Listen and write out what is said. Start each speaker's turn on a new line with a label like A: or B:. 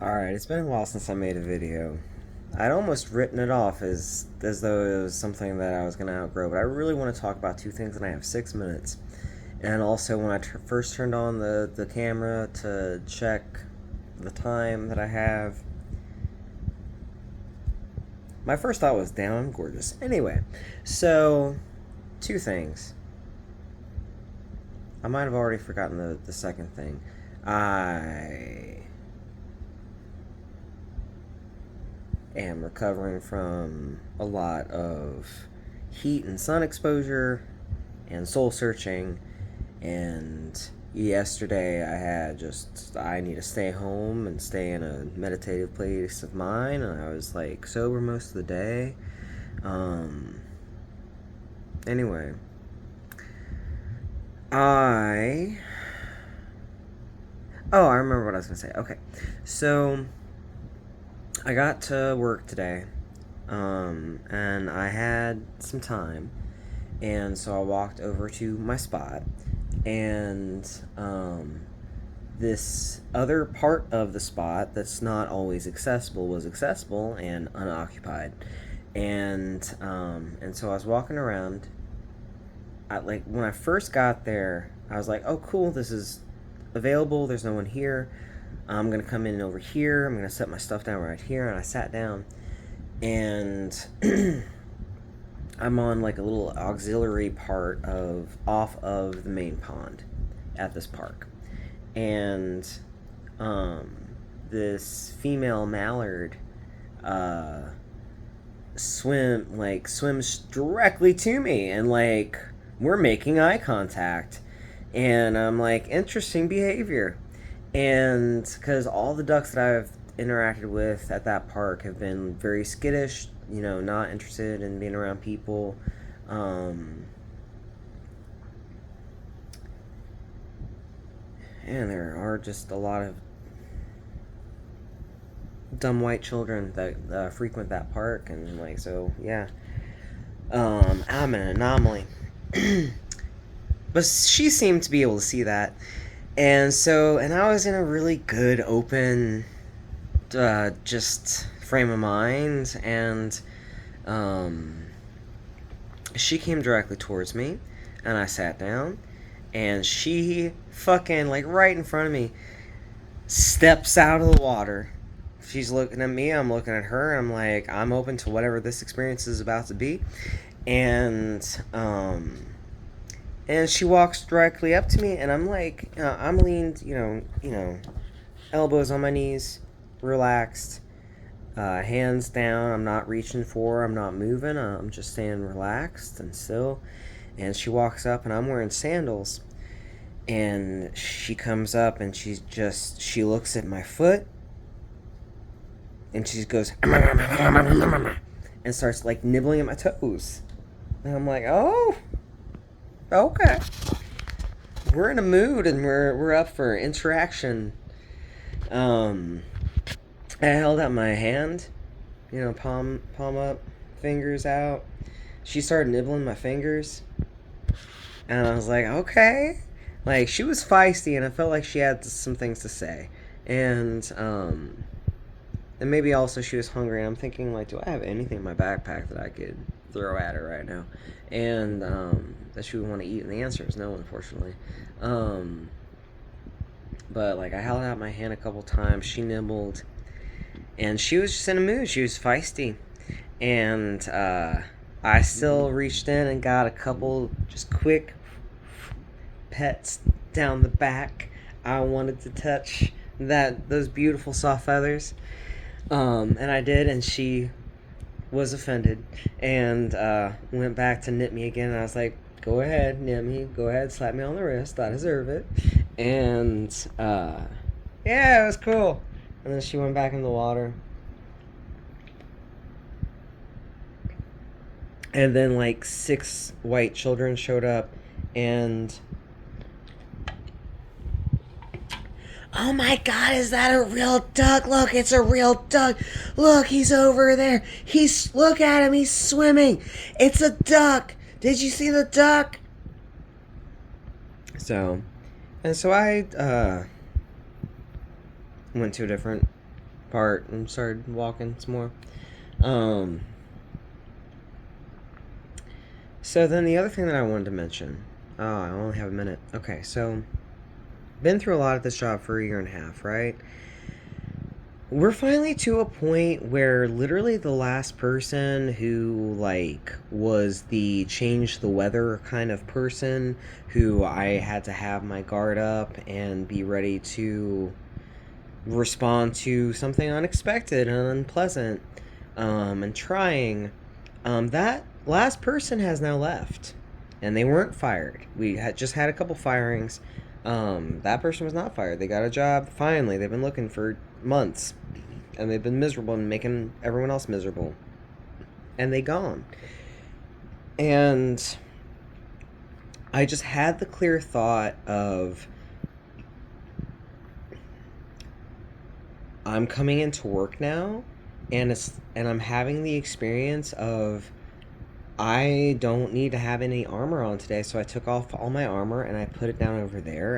A: Alright, it's been a while since I made a video. I'd almost written it off as though it was something that I was going to outgrow, but I really want to talk about two things, and I have 6 minutes. And also, when I first turned on the camera to check the time that I have, my first thought was, damn, I'm gorgeous. Anyway, so, two things. I might have already forgotten the second thing. I am recovering from a lot of heat and sun exposure and soul searching. And yesterday I need to stay home and stay in a meditative place of mine. And I was like sober most of the day. Um, anyway, I. Oh, I remember what I was going to say. Okay. So I got to work today, and I had some time, and so I walked over to my spot, and this other part of the spot that's not always accessible was accessible and unoccupied, and so I was walking around. Like when I first got there, I was like, "Oh, cool! This is available. There's no one here. I'm gonna come in over here. I'm gonna set my stuff down right here." And I sat down, and I'm on like a little auxiliary part of off of the main pond at this park, and um, this female mallard uh, swims directly to me, and like we're making eye contact, and I'm like, interesting behavior. And because all the ducks that I've interacted with at that park have been very skittish, not interested in being around people. Um, and there are just a lot of dumb white children that frequent that park, and like, so yeah. I'm an anomaly. But she seemed to be able to see that. And I was in a really good, open, just frame of mind, and um, she came directly towards me, and I sat down, and she fucking, like, right in front of me, steps out of the water. She's looking at me, I'm looking at her, I'm like, I'm open to whatever this experience is about to be, and, and she walks directly up to me, and I'm like, I'm leaned, elbows on my knees, relaxed, hands down. I'm not reaching for her, I'm not moving, I'm just staying relaxed and still. And she walks up, and I'm wearing sandals, and she comes up, and she looks at my foot, and she goes and starts like nibbling at my toes, and I'm like, oh, okay, we're in a mood, and we're up for interaction. um I held out my hand, palm up, fingers out. She started nibbling my fingers, and I was like, okay. Like, she was feisty, and I felt like she had some things to say. And maybe also she was hungry, and I'm thinking, like, do I have anything in my backpack that I could throw at her right now? And that she would want to eat, and the answer is no, unfortunately. Um, but, like, I held out my hand a couple times. She nibbled, and she was just in a mood. She was feisty. And I still reached in and got a couple just quick pets down the back. I wanted to touch those beautiful soft feathers. And I did, and she was offended, and went back to nip me again. And I was like, go ahead, nip me. Go ahead, slap me on the wrist. I deserve it. And yeah, it was cool. And then she went back in the water. And then, like, 6 white children showed up, and oh my god, is that a real duck? Look, it's a real duck. Look, he's over there. Look at him, he's swimming. It's a duck. Did you see the duck? So I went to a different part and started walking some more. Um, so then the other thing that I wanted to mention. Oh, I only have a minute. Okay, so been through a lot at this job for a year and a half, right? We're finally to a point where literally the last person who like was the change the weather kind of person who I had to have my guard up and be ready to respond to something unexpected and unpleasant, and trying, that last person has now left, and they weren't fired. We had just had a couple firings. That person was not fired. They got a job. Finally, they've been looking for months, and they've been miserable and making everyone else miserable. And they gone. And I just had the clear thought of I'm coming into work now, and I'm having the experience of I don't need to have any armor on today, so I took off all my armor and I put it down over there